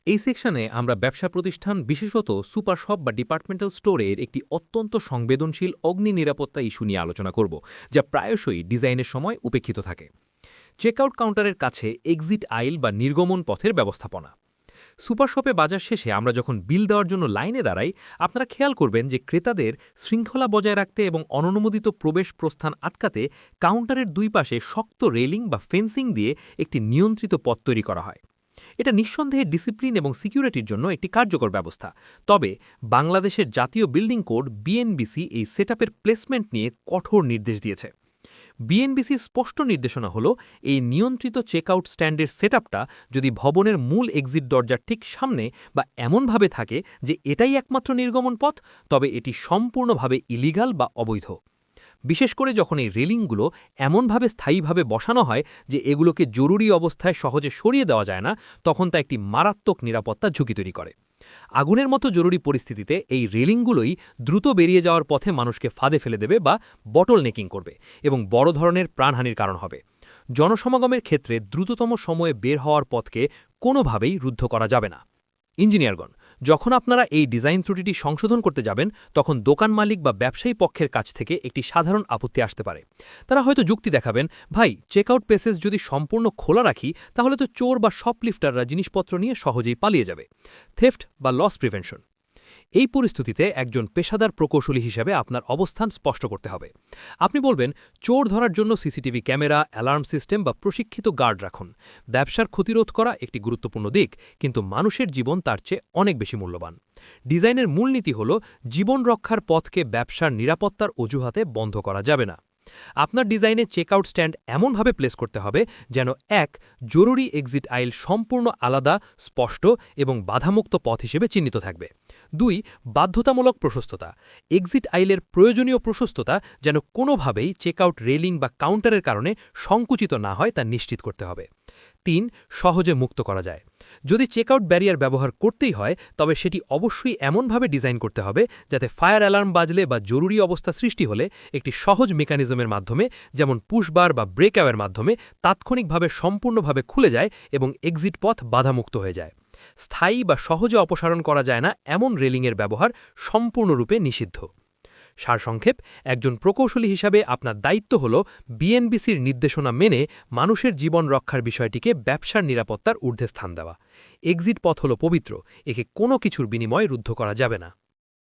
এই সেকশনে আমরা ব্যবসা প্রতিষ্ঠান বিশেষত সুপার শপ বা ডিপার্টমেন্টাল স্টোরের একটি অত্যন্ত সংবেদনশীল অগ্নি নিরাপত্তা ইস্যু নিয়ে আলোচনা করব, যা প্রায়শই ডিজাইনের সময় উপেক্ষিত থাকে। চেকআউট কাউন্টারের কাছে এক্সিট আইল বা নির্গমন পথের ব্যবস্থাপনা। সুপার শপে বাজার শেষে আমরা যখন বিল দেওয়ার জন্য লাইনে দাঁড়াই, আপনারা খেয়াল করবেন যে ক্রেতাদের শৃঙ্খলা বজায় রাখতে এবং অননুমোদিত প্রবেশ প্রস্থান আটকাতে কাউন্টারের দুই পাশে শক্ত রেলিং বা ফেন্সিং দিয়ে একটি নিয়ন্ত্রিত পথ তৈরি করা হয়। এটা নিঃসন্দেহে ডিসিপ্লিন এবং সিকিউরিটির জন্য একটি কার্যকর ব্যবস্থা। তবে বাংলাদেশের জাতীয় বিল্ডিং কোড বিএনবিসি এই সেটআপের প্লেসমেন্ট নিয়ে কঠোর নির্দেশ দিয়েছে। বিএনবিসির স্পষ্ট নির্দেশনা হল, এই নিয়ন্ত্রিত চেকআউট স্ট্যান্ডের সেটআপটা যদি ভবনের মূল এক্সিট দরজার ঠিক সামনে বা এমনভাবে থাকে যে এটাই একমাত্র নির্গমন পথ, তবে এটি সম্পূর্ণভাবে ইলিগাল বা অবৈধ। বিশেষ করে যখন এই রেলিংগুলো এমনভাবে স্থায়ীভাবে বসানো হয় যে এগুলোকে জরুরি অবস্থায় সহজে সরিয়ে দেওয়া যায় না, তখন তা একটি মারাত্মক নিরাপত্তা ঝুঁকি তৈরি করে। আগুনের মতো জরুরি পরিস্থিতিতে এই রেলিংগুলোই দ্রুত বেরিয়ে যাওয়ার পথে মানুষকে ফাঁদে ফেলে দেবে বা বটল নেকিং করবে এবং বড় ধরনের প্রাণহানির কারণ হবে। জনসমাগমের ক্ষেত্রে দ্রুততম সময়ে বের হওয়ার পথকে কোনোভাবেই রুদ্ধ করা যাবে না। ইঞ্জিনিয়ারগণ, যখন আপনারা এই ডিজাইন ত্রুটিটি সংশোধন করতে যাবেন, তখন দোকান মালিক বা ব্যবসায়ী পক্ষের কাছ থেকে একটি সাধারণ আপত্তি আসতে পারে। তারা হয়তো যুক্তি দেখাবেন, ভাই, চেকআউট পেসেস যদি সম্পূর্ণ খোলা রাখি তাহলে তো চোর বা শপলিফটাররা জিনিসপত্র নিয়ে সহজেই পালিয়ে যাবে। থেফট বা লস প্রিভেনশন। এই পরিস্থিতিতে একজন পেশাদার প্রকৌশলী হিসেবে আপনার অবস্থান স্পষ্ট করতে হবে। আপনি বলবেন, চোর ধরার জন্য সিসিটিভি ক্যামেরা, অ্যালার্ম সিস্টেম বা প্রশিক্ষিত গার্ড রাখুন। ব্যবসার ক্ষতিরোধ করা একটি গুরুত্বপূর্ণ দিক, কিন্তু মানুষের জীবন তার চেয়ে অনেক বেশি মূল্যবান। ডিজাইনের মূলনীতি হল, জীবন রক্ষার পথকে ব্যবসার নিরাপত্তার অজুহাতে বন্ধ করা যাবে না। আপনার ডিজাইনে চেকআউট স্ট্যান্ড এমনভাবে প্লেস করতে হবে যেন এক, জরুরি এক্সিট আইল সম্পূর্ণ আলাদা, স্পষ্ট এবং বাধামুক্ত পথ হিসেবে চিহ্নিত থাকবে। ২, বাধ্যতামূলক প্রশস্ততা। এক্সিট আইলের প্রয়োজনীয় প্রশস্ততা যেন কোনোভাবেই চেকআউট রেলিং বা কাউন্টারের কারণে সংকুচিত না হয় তা নিশ্চিত করতে হবে। ৩, সহজে মুক্ত করা যায়। যদি চেকআউট ব্যারিয়ার ব্যবহার করতেই হয়, তবে সেটি অবশ্যই এমনভাবে ডিজাইন করতে হবে যাতে ফায়ার অ্যালার্ম বাজলে বা জরুরি অবস্থা সৃষ্টি হলে একটি সহজ মেকানিজমের মাধ্যমে, যেমন পুশবার বা ব্রেকআওয়ের মাধ্যমে তাৎক্ষণিকভাবে সম্পূর্ণভাবে খুলে যায় এবং এক্সিট পথ বাধামুক্ত হয়ে যায়। স্থায়ী বা সহজে অপসারণ করা যায় না এমন রেলিংয়ের ব্যবহার সম্পূর্ণরূপে নিষিদ্ধ। সারসংক্ষেপ, একজন প্রকৌশলী হিসাবে আপনার দায়িত্ব হল বিএনবিসির নির্দেশনা মেনে মানুষের জীবন রক্ষার বিষয়টিকে ব্যবসার নিরাপত্তার ঊর্ধ্বে স্থান দেওয়া। এক্সিট পথ হল পবিত্র, একে কোনো কিছুর বিনিময়ে রুদ্ধ করা যাবে না।